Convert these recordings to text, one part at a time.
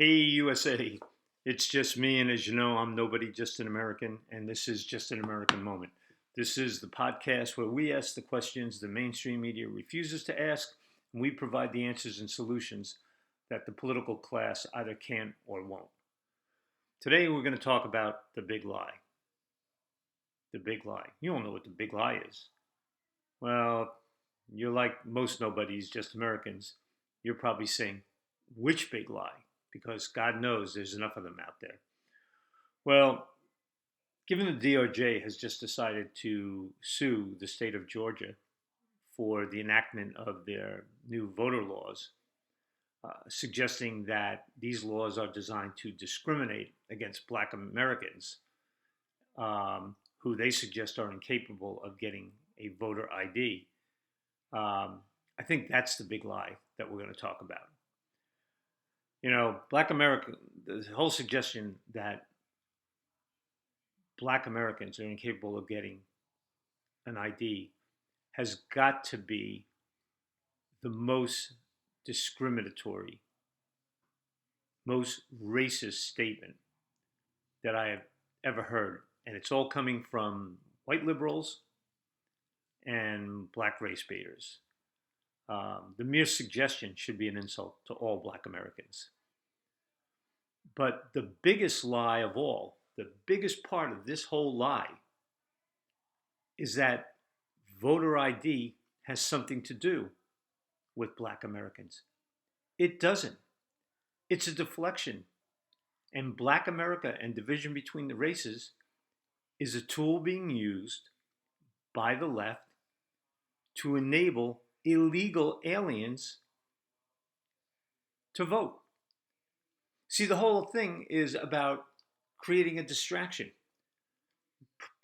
Hey, USA. It's just me, and as you know, I'm nobody, just an American, and this is Just an American Moment. This is the podcast where we ask the questions the mainstream media refuses to ask, and we provide the answers and solutions that the political class either can't or won't. Today, we're going to talk about the big lie. The big lie. You all know what the big lie is. Well, you're like most nobodies, just Americans. You're probably saying, which big lie? Because God knows there's enough of them out there. Well, given the DOJ has just decided to sue the state of Georgia for the enactment of their new voter laws, suggesting that these laws are designed to discriminate against Black Americans, who they suggest are incapable of getting a voter ID. I think that's the big lie that we're going to talk about. You know, Black America, the whole suggestion that Black Americans are incapable of getting an ID has got to be the most discriminatory, most racist statement that I have ever heard. And it's all coming from white liberals and Black race baiters. The mere suggestion should be an insult to all Black Americans. But the biggest lie of all, the biggest part of this whole lie, is that voter ID has something to do with Black Americans. It doesn't. It's a deflection. And Black America and division between the races is a tool being used by the left to enable illegal aliens to vote. See, the whole thing is about creating a distraction,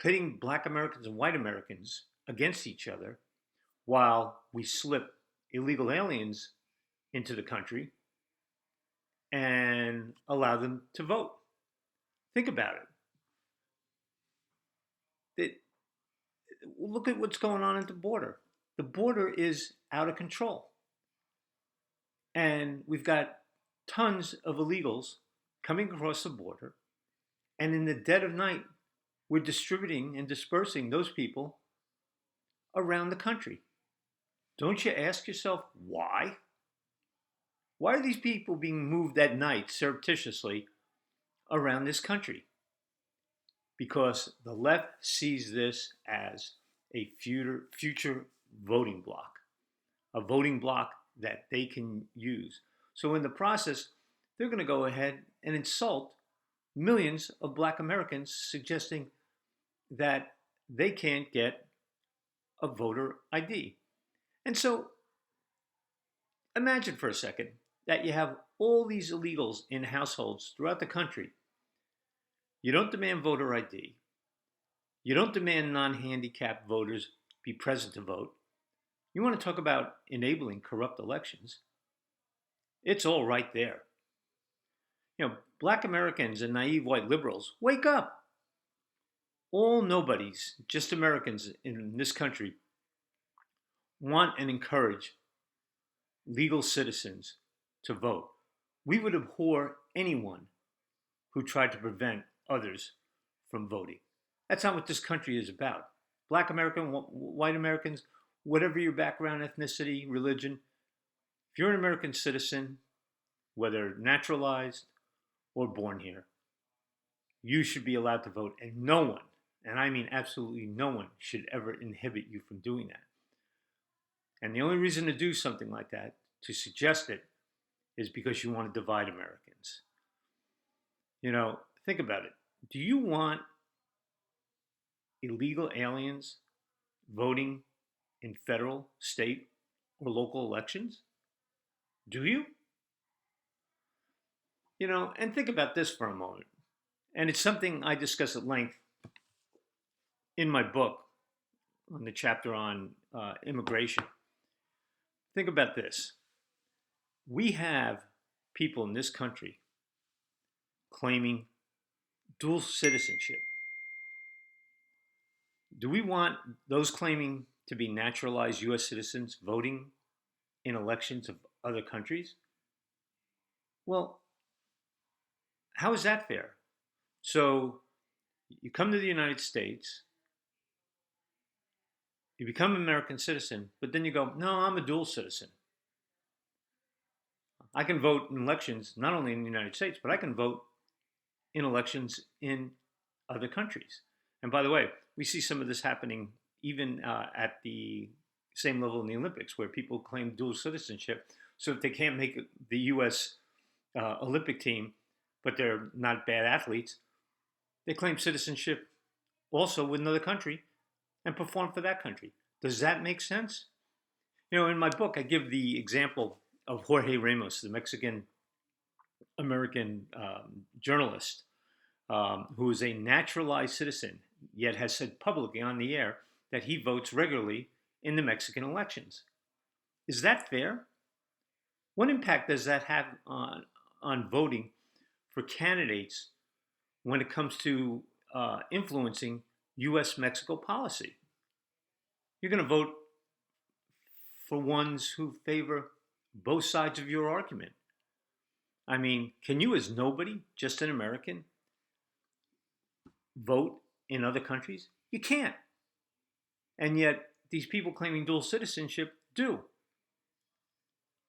pitting Black Americans and white Americans against each other while we slip illegal aliens into the country and allow them to vote. Think about it. Look at what's going on at the border. The border is out of control. And we've got tons of illegals coming across the border. And in the dead of night, we're distributing and dispersing those people around the country. Don't you ask yourself why? Why are these people being moved at night surreptitiously around this country? Because the left sees this as a future voting bloc, a voting bloc that they can use. So in the process, they're going to go ahead and insult millions of Black Americans, suggesting that they can't get a voter ID. And so imagine for a second that you have all these illegals in households throughout the country. You don't demand voter ID. You don't demand non-handicapped voters be present to vote. You want to talk about enabling corrupt elections? It's all right there. You know, Black Americans and naive white liberals, wake up. All nobodies, just Americans in this country, want and encourage legal citizens to vote. We would abhor anyone who tried to prevent others from voting. That's not what this country is about. Black American, white Americans, whatever your background, ethnicity, religion, if you're an American citizen, whether naturalized or born here, you should be allowed to vote, and no one, and I mean absolutely no one, should ever inhibit you from doing that. And the only reason to do something like that, to suggest it, is because you want to divide Americans. You know, think about it. Do you want illegal aliens voting in federal, state, or local elections? Do you? You know, and think about this for a moment. And it's something I discuss at length in my book on the chapter on immigration. Think about this. We have people in this country claiming dual citizenship. Do we want those claiming to be naturalized U.S. citizens voting in elections of other countries? Well, How is that fair? So you come to the United States, you become an American citizen, but then you go, no, I'm a dual citizen. I can vote in elections not only in the United States, but I can vote in elections in other countries. And by the way, we see some of this happening even at the same level in the Olympics, where people claim dual citizenship. So if they can't make the U.S. Olympic team, but they're not bad athletes, they claim citizenship also with another country and perform for that country. Does that make sense? In my book, I give the example of Jorge Ramos, the Mexican American journalist, who is a naturalized citizen, yet has said publicly on the air that he votes regularly in the Mexican elections. Is that fair? What impact does that have on voting for candidates when it comes to influencing U.S. Mexico policy? You're going to vote for ones who favor both sides of your argument. I mean, can you, as nobody, just an American, vote in other countries? You can't. And yet, these people claiming dual citizenship do.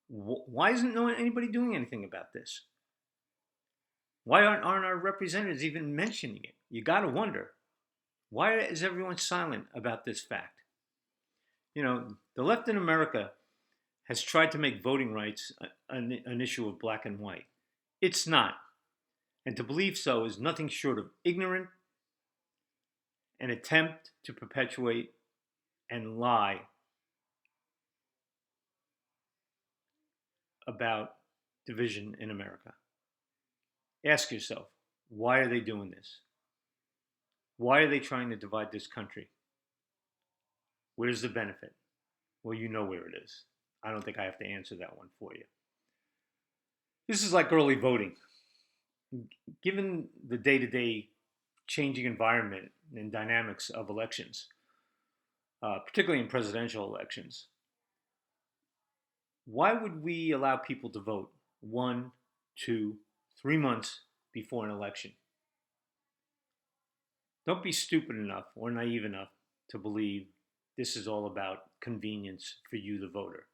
Why isn't anybody doing anything about this? Why aren't our representatives even mentioning it? You got to wonder. Why is everyone silent about this fact? The left in America has tried to make voting rights an issue of black and white. It's not. And to believe so is nothing short of ignorant, an attempt to perpetuate and lie about division in America. Ask yourself, why are they doing this? Why are they trying to divide this country? Where's the benefit? Well, you know where it is. I don't think I have to answer that one for you. This is like early voting. Given the day-to-day changing environment and dynamics of elections, particularly in presidential elections, why would we allow people to vote 1, 2, 3 months before an election? Don't be stupid enough or naive enough to believe this is all about convenience for you, the voter.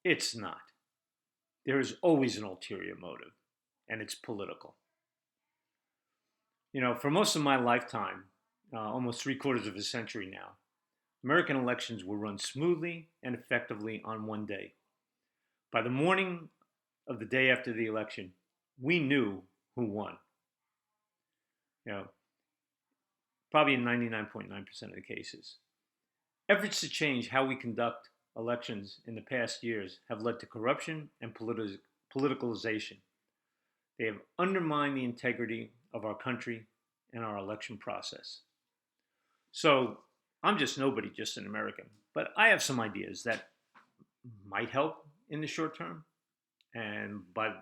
It's not. There is always an ulterior motive, and it's political. For most of my lifetime, almost 3/4 of a century now, American elections were run smoothly and effectively on one day. By the morning of the day after the election, we knew who won. Probably in 99.9% of the cases. Efforts to change how we conduct elections in the past years have led to corruption and politicalization. They have undermined the integrity of our country and our election process. So I'm just nobody, just an American. But I have some ideas that might help in the short term. And by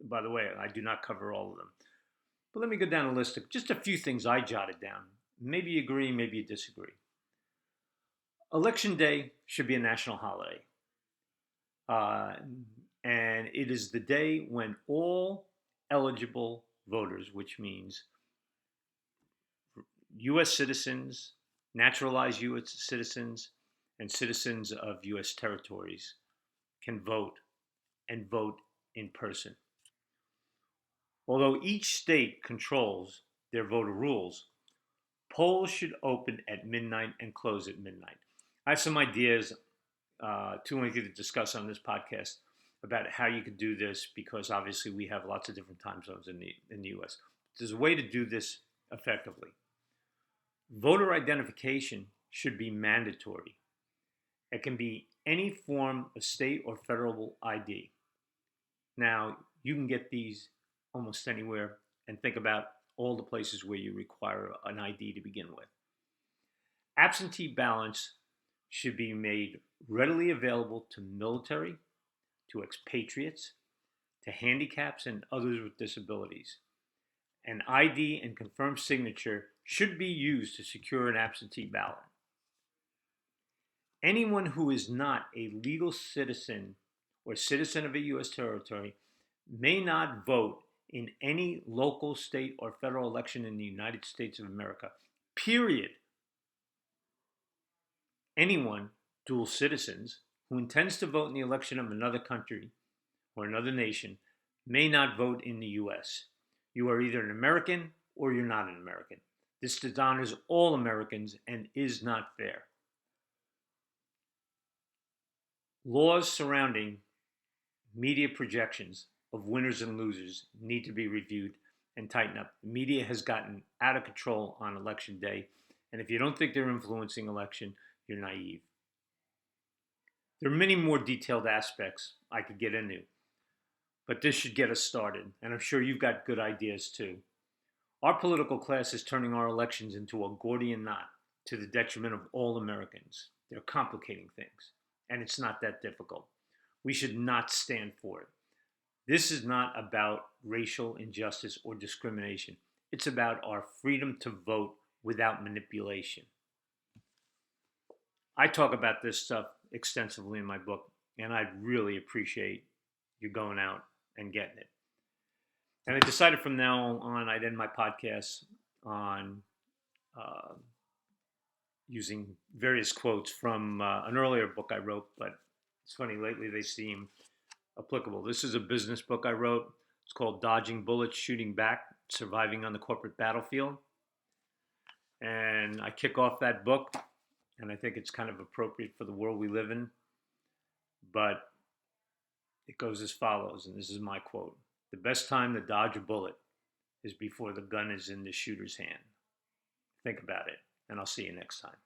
the way, I do not cover all of them. But let me go down a list of just a few things I jotted down. Maybe you agree, maybe you disagree. Election Day should be a national holiday. And it is the day when all eligible voters, which means U.S. citizens, naturalized U.S. citizens, and citizens of U.S. territories can vote and vote in person. Although each state controls their voter rules, polls should open at midnight and close at midnight. I have some ideas, too lengthy to discuss on this podcast, about how you could do this, because obviously we have lots of different time zones in the U.S. There's a way to do this effectively. Voter identification should be mandatory. It can be any form of state or federal ID. Now, you can get these almost anywhere, and think about all the places where you require an ID to begin with. Absentee ballots should be made readily available to military, to expatriates, to handicaps, and others with disabilities. An ID and confirmed signature should be used to secure an absentee ballot. Anyone who is not a legal citizen or citizen of a U.S. territory may not vote in any local, state, or federal election in the United States of America. Period. Anyone, dual citizens, who intends to vote in the election of another country or another nation may not vote in the U.S. You are either an American or you're not an American. This dishonors all Americans and is not fair. Laws surrounding media projections of winners and losers need to be reviewed and tightened up. The media has gotten out of control on election day, and if you don't think they're influencing election, you're naive. There are many more detailed aspects I could get into, but this should get us started, and I'm sure you've got good ideas too. Our political class is turning our elections into a Gordian knot to the detriment of all Americans. They're complicating things, and it's not that difficult. We should not stand for it. This is not about racial injustice or discrimination. It's about our freedom to vote without manipulation. I talk about this stuff extensively in my book, and I'd really appreciate you going out and getting it. And I decided from now on I'd end my podcast on uh, using various quotes from an earlier book I wrote, but it's funny, lately they seem applicable. This is a business book I wrote. It's called Dodging Bullets, Shooting Back, Surviving on the Corporate Battlefield. And I kick off that book, and I think it's kind of appropriate for the world we live in. But it goes as follows, and this is my quote. The best time to dodge a bullet is before the gun is in the shooter's hand. Think about it, and I'll see you next time.